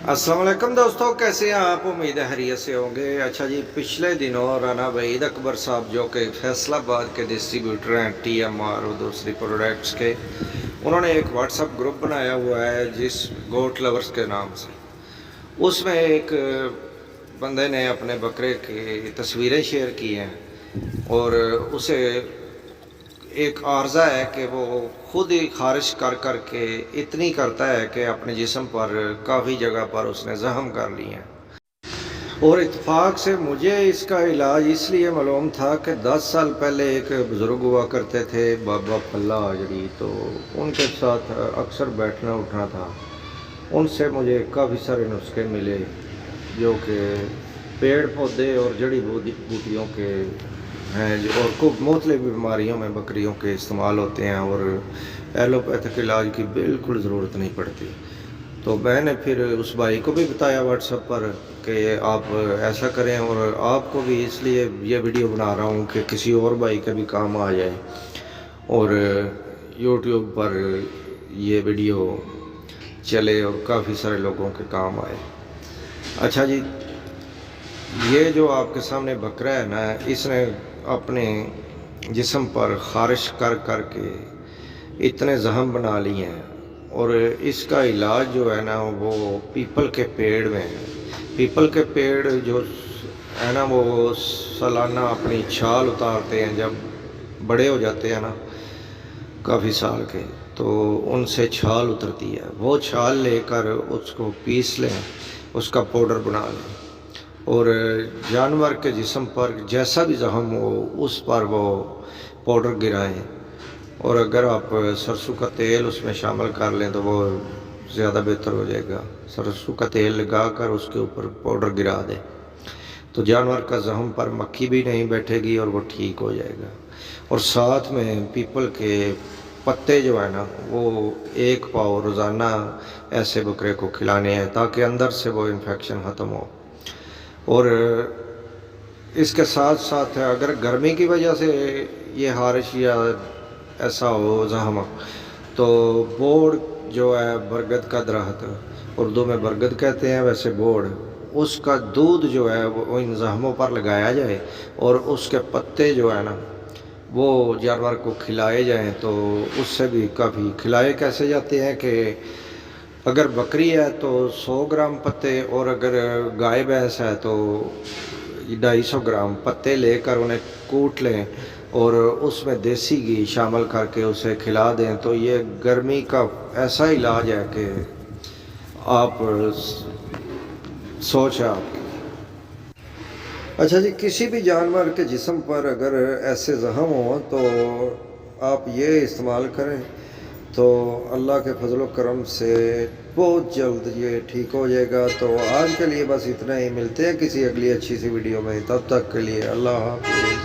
अस्सलाम वालेकुम दोस्तों, कैसे हैं आप? उम्मीद है खैरियत से होंगे। अच्छा जी, पिछले दिनों राना वहीद अकबर साहब जो कि फैसलाबाद के डिस्ट्रीब्यूटर हैं TMR और दूसरी प्रोडक्ट्स के, उन्होंने एक व्हाट्सअप ग्रुप बनाया हुआ है जिस गोट लवर्स के नाम से। उसमें एक बंदे ने अपने बकरे की तस्वीरें शेयर की हैं और उसे एक आर्जा है कि वो खुद ही खारिश कर कर के इतनी करता है कि अपने जिस्म पर काफ़ी जगह पर उसने जख्म कर लिए हैं। और इत्फाक से मुझे इसका इलाज इसलिए मालूम था कि 10 साल पहले एक बुज़ुर्ग हुआ करते थे, बाबा फल्ला हाजरी, तो उनके साथ अक्सर बैठना उठना था। उनसे मुझे काफ़ी सारे नुस्खे मिले जो कि पेड़ पौधे और जड़ी बूटियों के हैं, जो और खूब मुख्तलिफ बीमारियों में बकरियों के इस्तेमाल होते हैं और एलोपैथिक इलाज की बिल्कुल ज़रूरत नहीं पड़ती। तो मैंने फिर उस भाई को भी बताया व्हाट्सएप पर कि आप ऐसा करें, और आपको भी इसलिए ये वीडियो बना रहा हूँ कि किसी और भाई का भी काम आ जाए और यूट्यूब पर ये वीडियो चले और काफ़ी सारे लोगों के काम आए। अच्छा जी, ये जो आपके सामने बकरा है ना, इसने अपने जिस्म पर खारिश कर कर के इतने जख्म बना लिए हैं और इसका इलाज जो है ना वो पीपल के पेड़ में है। पीपल के पेड़ जो है ना वो सालाना अपनी छाल उतारते हैं, जब बड़े हो जाते हैं ना काफ़ी साल के, तो उनसे छाल उतरती है। वो छाल लेकर उसको पीस लें, उसका पाउडर बना लें और जानवर के जिस्म पर जैसा भी जख्म हो उस पर वो पाउडर गिराएं। और अगर आप सरसों का तेल उसमें शामिल कर लें तो वो ज़्यादा बेहतर हो जाएगा। सरसों का तेल लगा कर उसके ऊपर पाउडर गिरा दें तो जानवर का जख्म पर मक्खी भी नहीं बैठेगी और वो ठीक हो जाएगा। और साथ में पीपल के पत्ते जो है ना वो 1 पाव रोज़ाना ऐसे बकरे को खिलाने हैं ताकि अंदर से वो इन्फेक्शन ख़त्म हो। और इसके साथ साथ अगर गर्मी की वजह से ये हारिश या ऐसा हो जख्म, तो बोड़ जो है बरगद का दरख्त, उर्दू में बरगद कहते हैं, वैसे बोड़, उसका दूध जो है वो इन जख्मों पर लगाया जाए और उसके पत्ते जो है ना वो जानवर को खिलाए जाएं तो उससे भी काफ़ी। खिलाए कैसे जाते हैं कि अगर बकरी है तो 100 ग्राम पत्ते, और अगर गाय भैंस है तो 250 ग्राम पत्ते लेकर उन्हें कूट लें और उसमें देसी घी शामिल करके उसे खिला दें तो ये गर्मी का ऐसा इलाज है कि आप सोच आपकी। अच्छा जी, किसी भी जानवर के जिस्म पर अगर ऐसे जख्म हो तो आप ये इस्तेमाल करें तो अल्लाह के फजल करम से बहुत जल्द ये ठीक हो जाएगा। तो आज के लिए बस इतना ही, मिलते हैं किसी अगली अच्छी सी वीडियो में, तब तक के लिए अल्लाह हाफ़िज़।